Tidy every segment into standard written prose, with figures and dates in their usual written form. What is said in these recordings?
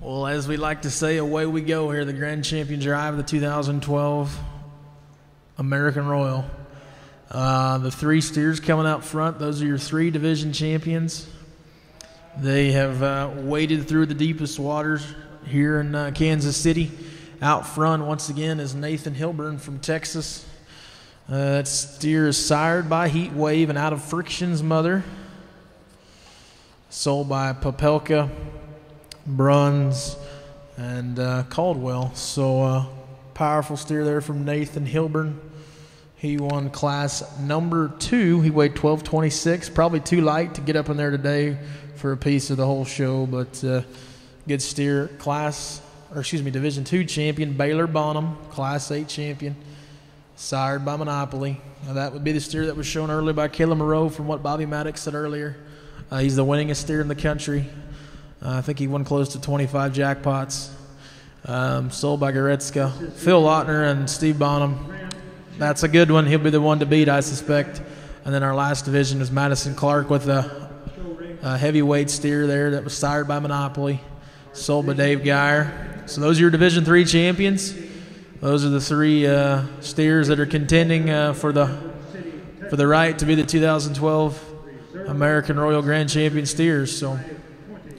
Well, as we like to say, away we go here, the Grand Champion Drive of the 2012 American Royal. The three steers coming out front, those are your three division champions. They have waded through the deepest waters here in Kansas City. Out front, once again, is Nathan Hilburn from Texas. That steer is sired by Heat Wave and Out of Friction's mother. Sold by Popelka, Bruns, and Caldwell. So powerful steer there from Nathan Hilburn. He won class number 2. He weighed 1226, probably too light to get up in there today for a piece of the whole show, but good steer. Division 2 champion Baylor Bonham, Class 8 champion, sired by Monopoly. Now that would be the steer that was shown earlier by Caleb Moreau from what Bobby Maddox said earlier. He's the winningest steer in the country. I think he won close to 25 jackpots. Sold by Goretzka. Phil Lautner and Steve Bonham. That's a good one. He'll be the one to beat, I suspect. And then our last division is Madison Clark with a heavyweight steer there that was sired by Monopoly. Sold by Dave Geyer. So those are your Division 3 champions. Those are the three steers that are contending for the right to be the 2012 American Royal Grand Champion steers. So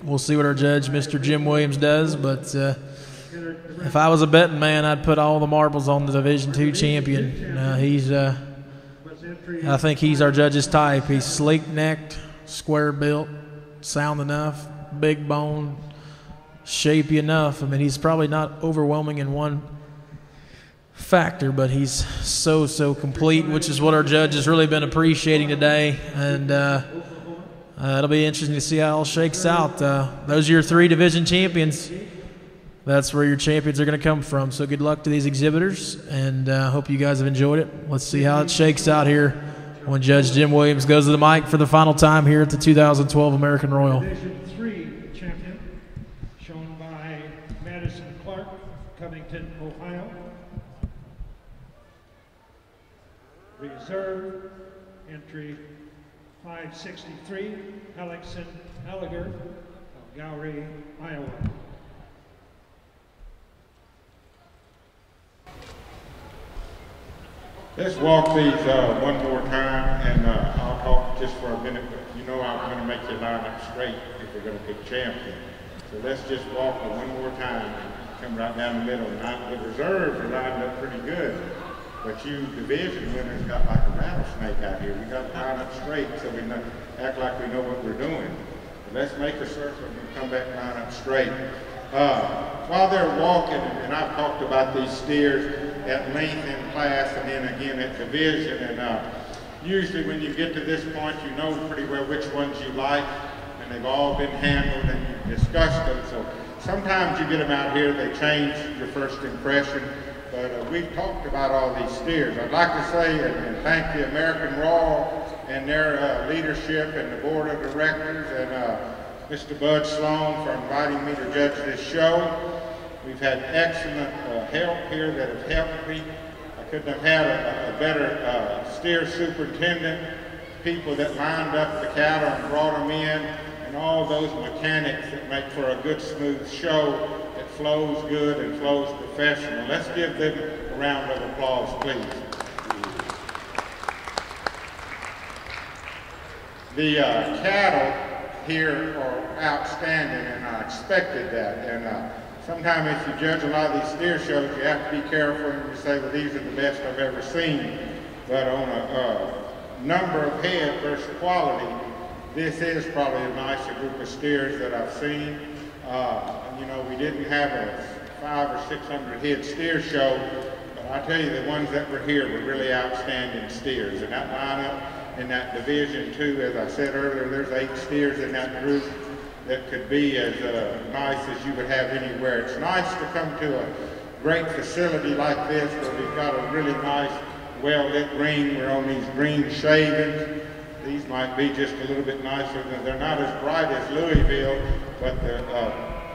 we'll see what our judge, Mr. Jim Williams, does. But if I was a betting man, I'd put all the marbles on the Division 2 champion. I think he's our judge's type. He's sleek-necked, square-built, sound enough, big bone, shapey enough. I mean, he's probably not overwhelming in one factor, but he's so complete, which is what our judge has really been appreciating today. And it'll be interesting to see how it all shakes out. Those are your three division champions. That's where your champions are going to come from. So good luck to these exhibitors, and hope you guys have enjoyed it. Let's see how it shakes out here when Judge Jim Williams goes to the mic for the final time here at the 2012 American Royal. Division 3 champion, shown by Madison Clark, Covington, Ohio. Reserve entry 563, Alexon Alliger of Gowrie, Iowa. Let's walk these one more time, and I'll talk just for a minute, but you know I'm going to make you line up straight if we're going to pick champion. So let's just walk them one more time and come right down the middle. And the reserves are lined up pretty good, but you division winners got like a rattlesnake out here. We got to line up straight so we know, act like we know what we're doing. But let's make a circle and come back and line up straight. While they're walking, and I've talked about these steers at length in class and then again at division, and usually when you get to this point you know pretty well which ones you like, and they've all been handled and you've discussed them. So sometimes you get them out here, they change your first impression, but we've talked about all these steers. I'd like to say and thank the American Royal and their leadership and the board of directors and Mr. Bud Sloan for inviting me to judge this show. We've had excellent help here that have helped me. I couldn't have had a better steer superintendent, people that lined up the cattle and brought them in, and all those mechanics that make for a good, smooth show that flows good and flows professional. Let's give them a round of applause, please. The cattle here are outstanding, and I expected that. And sometimes if you judge a lot of these steer shows, you have to be careful and you say, well, these are the best I've ever seen. But on a number of head versus quality, this is probably the nicest group of steers that I've seen. You know, we didn't have a 500 or 600 head steer show, but I tell you, the ones that were here were really outstanding steers. And that lineup in that Division 2, as I said earlier, there's 8 steers in that group that could be as nice as you would have anywhere. It's nice to come to a great facility like this where we've got a really nice, well-lit ring. We're on these green shavings. These might be just a little bit nicer. They're not as bright as Louisville, but the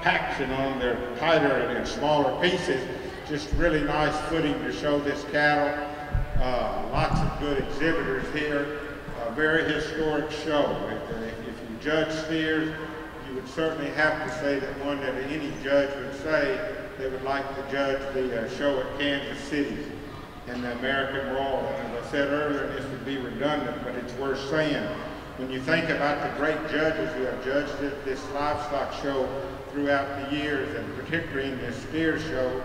packaging on them, they're tighter and in smaller pieces. Just really nice footing to show this cattle. Lots of good exhibitors here. A very historic show. If you judge steers, you would certainly have to say that one that any judge would say they would like to judge the show at Kansas City and the American Royal. And as I said earlier, and this would be redundant, but it's worth saying, when you think about the great judges who have judged this livestock show throughout the years, and particularly in this steer show,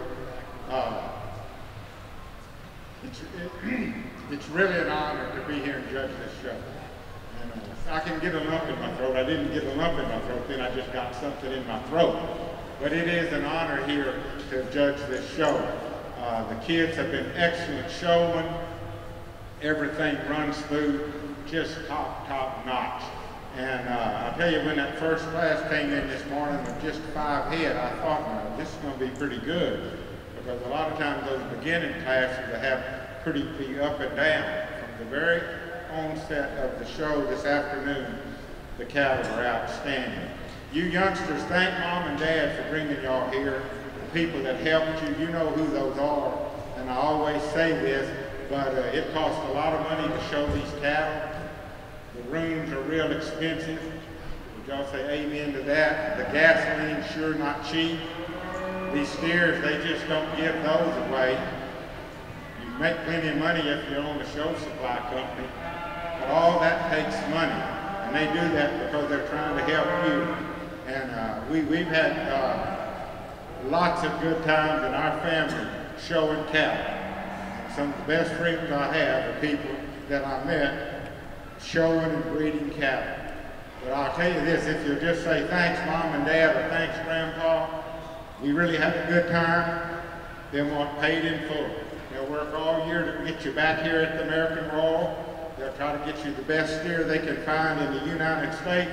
it's really an honor to be here and judge this show. And I can get a lump in my throat. I didn't get a lump in my throat, then I just got something in my throat. But it is an honor here to judge this show. The kids have been excellent showmen. Everything runs smooth, just top notch. And I'll tell you, when that first class came in this morning with just 5 head, I thought, well, this is going to be pretty good. Because a lot of times those beginning classes will have pretty be up and down. From the very onset of the show this afternoon, the cattle are outstanding. You youngsters, thank Mom and Dad for bringing y'all here. The people that helped you, you know who those are. And I always say this, but it costs a lot of money to show these cattle. The rooms are real expensive. Would y'all say amen to that? The gasoline's sure not cheap. These steers, they just don't give those away. You make plenty of money if you own a show supply company, but all that takes money. And they do that because they're trying to help you. And we've had lots of good times in our family showing cattle. And some of the best friends I have are people that I met showing and breeding cattle. But I'll tell you this, if you'll just say thanks Mom and Dad or thanks Grandpa, we really had a good time, they want paid in full. They'll work all year to get you back here at the American Royal. They'll try to get you the best steer they can find in the United States,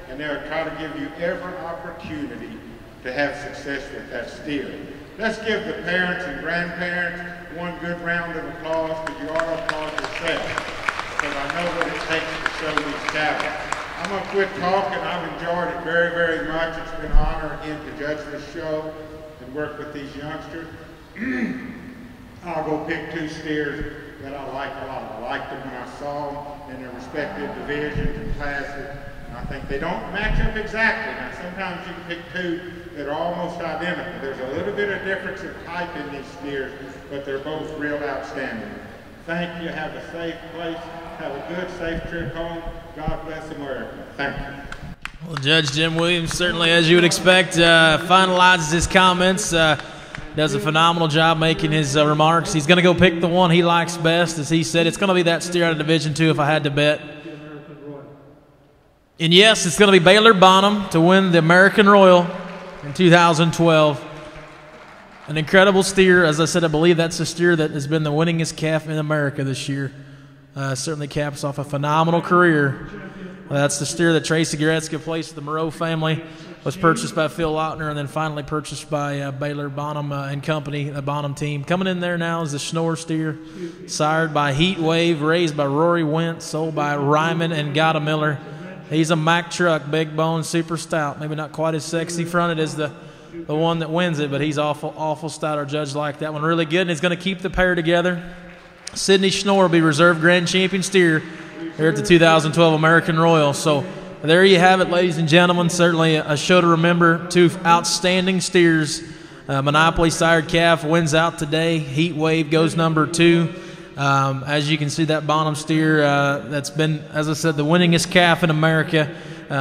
and they'll try to give you every opportunity to have success with that steer. Let's give the parents and grandparents one good round of applause, because you all applaud yourself, because I know what it takes to show these cattle. I'm going to quit talking. I've enjoyed it very, very much. It's been an honor again to judge this show and work with these youngsters. I'll go pick 2 steers that I like a lot. I liked them when I saw them in their respective divisions and classes. And I think they don't match up exactly. Now, sometimes you can pick 2 that are almost identical. There's a little bit of difference in type in these steers, but they're both real outstanding. Thank you. Have a safe place. Have a good, safe trip home. God bless America. Thank you. Well, Judge Jim Williams, certainly as you would expect, finalizes his comments, does a phenomenal job making his remarks. He's going to go pick the one he likes best. As he said, it's going to be that steer out of Division II if I had to bet. And yes, it's going to be Baylor Bonham to win the American Royal in 2012. An incredible steer. As I said, I believe that's the steer that has been the winningest calf in America this year. Certainly caps off a phenomenal career. That's the steer that Tracy Goretzka placed with the Moreau family. Was purchased by Phil Lautner and then finally purchased by Baylor Bonham and Company, the Bonham team. Coming in there now is the Schnorr steer, sired by Heat Wave, raised by Rory Wentz, sold by Ryman and Gotta Miller. He's a Mack truck, big bone, super stout. Maybe not quite as sexy fronted as the one that wins it, but he's awful stout. Our judge liked that one really good, and he's going to keep the pair together. Sydney Schnorr will be reserve grand champion steer here at the 2012 American Royal. So there you have it, ladies and gentlemen. Certainly a show to remember. 2 outstanding steers. Monopoly sired calf wins out today. Heat Wave goes number 2. As you can see, that Bonham steer that's been, as I said, the winningest calf in America.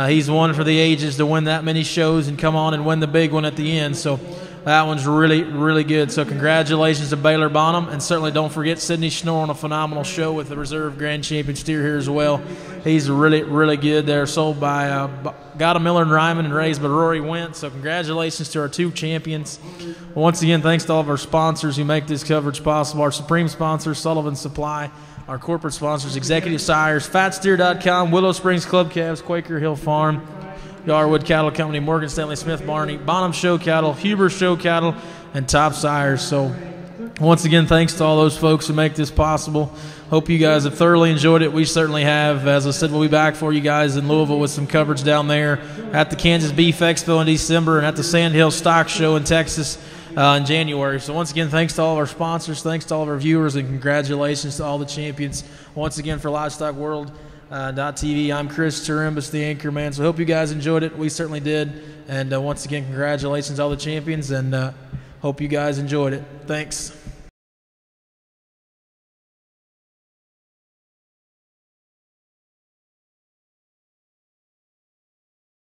He's won for the ages to win that many shows and come on and win the big one at the end. So that one's really, really good. So congratulations to Baylor Bonham. And certainly don't forget Sydney Schnorr on a phenomenal show with the reserve grand champion steer here as well. He's really, really good. They're sold by Gotta Miller and Ryman and raised by Rory Wentz. So congratulations to our 2 champions. Once again, thanks to all of our sponsors who make this coverage possible. Our supreme sponsors, Sullivan Supply. Our corporate sponsors, Executive Sires, FatSteer.com, Willow Springs Club Calves, Quaker Hill Farm, Yarwood Cattle Company, Morgan Stanley Smith Barney, Bonham Show Cattle, Huber Show Cattle, and Top Sires. So once again, thanks to all those folks who make this possible. Hope you guys have thoroughly enjoyed it. We certainly have. As I said, we'll be back for you guys in Louisville with some coverage down there at the Kansas Beef Expo in December and at the Sandhill Stock Show in Texas in January. So once again, thanks to all of our sponsors, thanks to all of our viewers, and congratulations to all the champions. Once again, for Livestock World, TV. I'm Chris Turimbus, the anchor man. So I hope you guys enjoyed it. We certainly did. And once again, congratulations, all the champions, and hope you guys enjoyed it. Thanks.